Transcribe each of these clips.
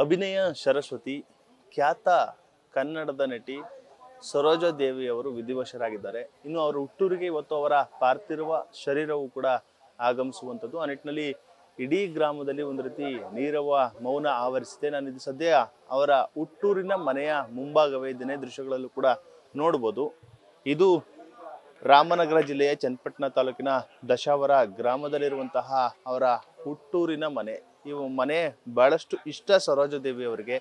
ಅಭಿನಯ ಸರಸ್ವತಿ ಖ್ಯಾತ ಕನ್ನಡದ ನಟಿ ಸರೋಜಾ ದೇವಿ ಅವರು ವಿಧಿವಶರಾಗಿದ್ದಾರೆ. ಇನ್ನು ಅವರು ಹುಟ್ಟೂರಿಗೆ ಇವತ್ತು ಅವರ ಪಾರ್ಥಿವ ಶರೀರವು ಕೂಡ ಆಗಮಿಸುವಂಥದ್ದು. ಆ ನಿಟ್ಟಿನಲ್ಲಿ ಇಡೀ ಗ್ರಾಮದಲ್ಲಿ ಒಂದು ರೀತಿ ನೀರವ ಮೌನ ಆವರಿಸಿದೆ. ನಾನು ಇದು ಸದ್ಯ ಅವರ ಹುಟ್ಟೂರಿನ ಮನೆಯ ಮುಂಭಾಗವೇ ಇದ್ದೇನೆ. ದೃಶ್ಯಗಳಲ್ಲೂ ಕೂಡ ನೋಡ್ಬೋದು. ಇದು ರಾಮನಗರ ಜಿಲ್ಲೆಯ ಚನ್ನಪಟ್ಟಣ ತಾಲೂಕಿನ ದಶಾವರ ಗ್ರಾಮದಲ್ಲಿರುವಂತಹ ಅವರ ಹುಟ್ಟೂರಿನ ಮನೆ. ಈ ಮನೆ ಬಹಳಷ್ಟು ಇಷ್ಟ ಸರೋಜಾ ದೇವಿ ಅವರಿಗೆ,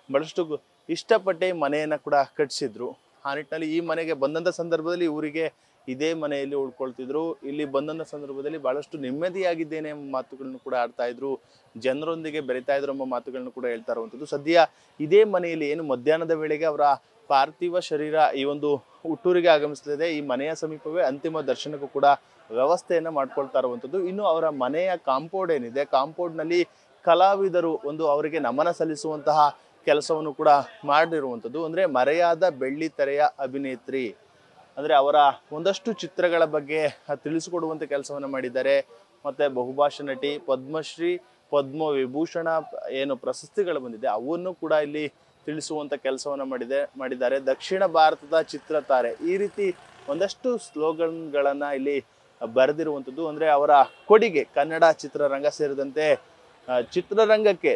ಬಹಳಷ್ಟು ಇಷ್ಟಪಟ್ಟೆ ಮನೆಯನ್ನ ಕೂಡ ಕಟ್ಟಿಸಿದ್ರು. ಆ ನಿಟ್ಟಿನಲ್ಲಿ ಈ ಮನೆಗೆ ಬಂದಂಥ ಸಂದರ್ಭದಲ್ಲಿ ಊರಿಗೆ ಇದೇ ಮನೆಯಲ್ಲಿ ಉಳ್ಕೊಳ್ತಿದ್ರು. ಇಲ್ಲಿ ಬಂದಂಥ ಸಂದರ್ಭದಲ್ಲಿ ಬಹಳಷ್ಟು ನೆಮ್ಮದಿಯಾಗಿದ್ದೇನೆ ಎಂಬ ಮಾತುಗಳನ್ನು ಕೂಡ ಆಡ್ತಾ ಇದ್ರು, ಜನರೊಂದಿಗೆ ಬೆರೀತಾ ಇದ್ರು ಎಂಬ ಮಾತುಗಳನ್ನು ಕೂಡ ಹೇಳ್ತಾ ಇರುವಂಥದ್ದು. ಸದ್ಯ ಇದೇ ಮನೆಯಲ್ಲಿ ಏನು ಮಧ್ಯಾಹ್ನದ ವೇಳೆಗೆ ಅವರ ಪಾರ್ಥಿವ ಶರೀರ ಈ ಒಂದು ಹುಟ್ಟೂರಿಗೆ ಆಗಮಿಸ್ತಿದೆ. ಈ ಮನೆಯ ಸಮೀಪವೇ ಅಂತಿಮ ದರ್ಶನಕ್ಕೂ ಕೂಡ ವ್ಯವಸ್ಥೆಯನ್ನ ಮಾಡ್ಕೊಳ್ತಾ ಇರುವಂಥದ್ದು. ಇನ್ನು ಅವರ ಮನೆಯ ಕಾಂಪೌಂಡ್ ಏನಿದೆ, ಕಾಂಪೌಂಡ್ನಲ್ಲಿ ಕಲಾವಿದರು ಒಂದು ಅವರಿಗೆ ನಮನ ಸಲ್ಲಿಸುವಂತಹ ಕೆಲಸವನ್ನು ಕೂಡ ಮಾಡಿರುವಂಥದ್ದು. ಅಂದ್ರೆ ಮರೆಯಾದ ಬೆಳ್ಳಿ ತೆರೆಯ ಅಭಿನೇತ್ರಿ, ಅಂದ್ರೆ ಅವರ ಒಂದಷ್ಟು ಚಿತ್ರಗಳ ಬಗ್ಗೆ ತಿಳಿಸಿಕೊಡುವಂತ ಕೆಲಸವನ್ನ ಮಾಡಿದ್ದಾರೆ. ಮತ್ತೆ ಬಹುಭಾಷಾ ನಟಿ, ಪದ್ಮಶ್ರೀ, ಪದ್ಮ ವಿಭೂಷಣ ಏನು ಪ್ರಶಸ್ತಿಗಳು ಬಂದಿದೆ ಅವನ್ನು ಕೂಡ ಇಲ್ಲಿ ತಿಳಿಸುವಂತ ಕೆಲಸವನ್ನ ಮಾಡಿದ್ದಾರೆ. ದಕ್ಷಿಣ ಭಾರತದ ಚಿತ್ರತಾರೆ, ಈ ರೀತಿ ಒಂದಷ್ಟು ಸ್ಲೋಗನ್ಗಳನ್ನ ಇಲ್ಲಿ ಬರೆದಿರುವಂಥದ್ದು. ಅಂದ್ರೆ ಅವರ ಕೊಡುಗೆ ಕನ್ನಡ ಚಿತ್ರರಂಗ ಸೇರಿದಂತೆ ಚಿತ್ರರಂಗಕ್ಕೆ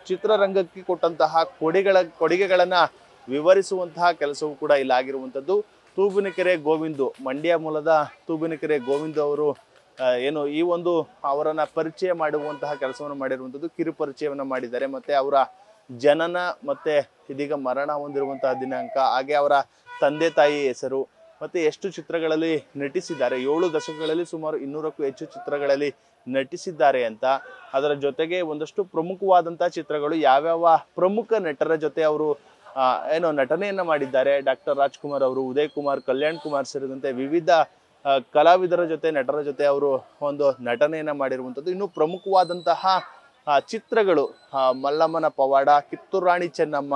ಚಿತ್ರರಂಗಕ್ಕೆ ಕೊಟ್ಟಂತಹ ಕೊಡುಗೆಗಳನ್ನ ವಿವರಿಸುವಂತಹ ಕೆಲಸವೂ ಕೂಡ ಇಲ್ಲಿ ಆಗಿರುವಂಥದ್ದು. ತೂಬಿನಕೆರೆ ಗೋವಿಂದು, ಮಂಡ್ಯ ಮೂಲದ ತೂಬಿನಕೆರೆ ಗೋವಿಂದು ಅವರು ಏನು ಈ ಒಂದು ಅವರನ್ನ ಪರಿಚಯ ಮಾಡುವಂತಹ ಕೆಲಸವನ್ನು ಮಾಡಿರುವಂಥದ್ದು. ಕಿರು ಪರಿಚಯವನ್ನ ಮಾಡಿದ್ದಾರೆ. ಮತ್ತೆ ಅವರ ಜನನ ಮತ್ತೆ ಇದೀಗ ಮರಣ ಹೊಂದಿರುವಂತಹ ದಿನಾಂಕ, ಹಾಗೆ ಅವರ ತಂದೆ ತಾಯಿ ಹೆಸರು, ಮತ್ತೆ ಎಷ್ಟು ಚಿತ್ರಗಳಲ್ಲಿ ನಟಿಸಿದ್ದಾರೆ, 7 ದಶಕಗಳಲ್ಲಿ ಸುಮಾರು 200ಕ್ಕೂ ಹೆಚ್ಚು ಚಿತ್ರಗಳಲ್ಲಿ ನಟಿಸಿದ್ದಾರೆ ಅಂತ. ಅದರ ಜೊತೆಗೆ ಒಂದಷ್ಟು ಪ್ರಮುಖವಾದಂತಹ ಚಿತ್ರಗಳು ಯಾವ್ಯಾವ ಪ್ರಮುಖ ನಟರ ಜೊತೆ ಅವರು ಏನು ನಟನೆಯನ್ನ ಮಾಡಿದ್ದಾರೆ, ಡಾಕ್ಟರ್ ರಾಜ್ಕುಮಾರ್ ಅವರು, ಉದಯ್ ಕುಮಾರ್, ಕಲ್ಯಾಣ್ ಕುಮಾರ್ ಸೇರಿದಂತೆ ವಿವಿಧ ಕಲಾವಿದರ ಜೊತೆ ನಟರ ಜೊತೆ ಅವರು ಒಂದು ನಟನೆಯನ್ನ ಮಾಡಿರುವಂಥದ್ದು. ಇನ್ನು ಪ್ರಮುಖವಾದಂತಹ ಚಿತ್ರಗಳು ಮಲ್ಲಮ್ಮನ ಪವಾಡ, ಕಿತ್ತೂರು ರಾಣಿ ಚೆನ್ನಮ್ಮ,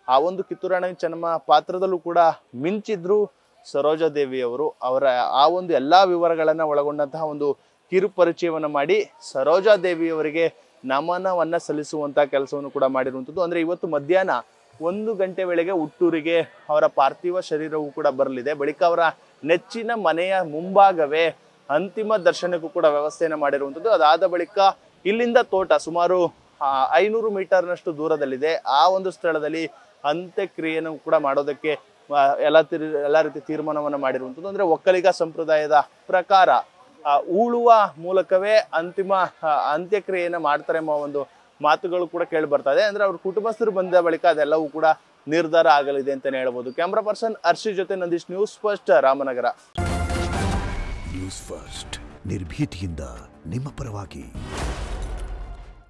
ಆ ಒಂದು ಕಿತ್ತೂರು ರಾಣಿ ಚೆನ್ನಮ್ಮ ಪಾತ್ರದಲ್ಲೂ ಕೂಡ ಮಿಂಚಿದ್ರು ಸರೋಜಾ ದೇವಿ ಅವರು. ಅವರ ಆ ಒಂದು ಎಲ್ಲಾ ವಿವರಗಳನ್ನ ಒಳಗೊಂಡಂತಹ ಒಂದು ಕಿರು ಪರಿಚಯವನ್ನ ಮಾಡಿ ಸರೋಜಾ ದೇವಿ ಅವರಿಗೆ ನಮನವನ್ನ ಸಲ್ಲಿಸುವಂತಹ ಕೆಲಸವನ್ನು ಕೂಡ ಮಾಡಿರುವಂಥದ್ದು. ಅಂದ್ರೆ ಇವತ್ತು ಮಧ್ಯಾಹ್ನ 1 ಗಂಟೆ ವೇಳೆಗೆ ಹುಟ್ಟೂರಿಗೆ ಅವರ ಪಾರ್ಥಿವ ಶರೀರವೂ ಕೂಡ ಬರಲಿದೆ. ಬಳಿಕ ಅವರ ನೆಚ್ಚಿನ ಮನೆಯ ಮುಂಭಾಗವೇ ಅಂತಿಮ ದರ್ಶನಕ್ಕೂ ಕೂಡ ವ್ಯವಸ್ಥೆಯನ್ನ ಮಾಡಿರುವಂಥದ್ದು. ಅದಾದ ಬಳಿಕ ಇಲ್ಲಿಂದ ತೋಟ ಸುಮಾರು 500 ಮೀಟರ್ನಷ್ಟು ದೂರದಲ್ಲಿದೆ. ಆ ಒಂದು ಸ್ಥಳದಲ್ಲಿ ಅಂತ್ಯಕ್ರಿಯೆಯನ್ನು ಕೂಡ ಮಾಡೋದಕ್ಕೆ ಎಲ್ಲ ರೀತಿ ತೀರ್ಮಾನವನ್ನ ಮಾಡಿರುವಂಥದ್ದು. ಅಂದ್ರೆ ಒಕ್ಕಲಿಗ ಸಂಪ್ರದಾಯದ ಪ್ರಕಾರ ಉಳುವ ಮೂಲಕವೇ ಅಂತಿಮ ಅಂತ್ಯಕ್ರಿಯೆಯನ್ನ ಮಾಡ್ತಾರೆ ಎಂಬ ಒಂದು ಮಾತುಗಳು ಕೂಡ ಕೇಳಿ ಬರ್ತಾ ಇದೆ. ಅಂದ್ರೆ ಅವ್ರ ಕುಟುಂಬಸ್ಥರು ಬಂದ ಬಳಿಕ ಅದೆಲ್ಲವೂ ಕೂಡ ನಿರ್ಧಾರ ಆಗಲಿದೆ ಅಂತಾನೆ ಹೇಳ್ಬೋದು. ಕ್ಯಾಮ್ರಾ ಪರ್ಸನ್ ಅರ್ಷಿ ಜೊತೆ Nandish, news first, Ramanagara. News first, ನಿರ್ಭೀತಿಯಿಂದ ನಿಮ್ಮ ಪರವಾಗಿ.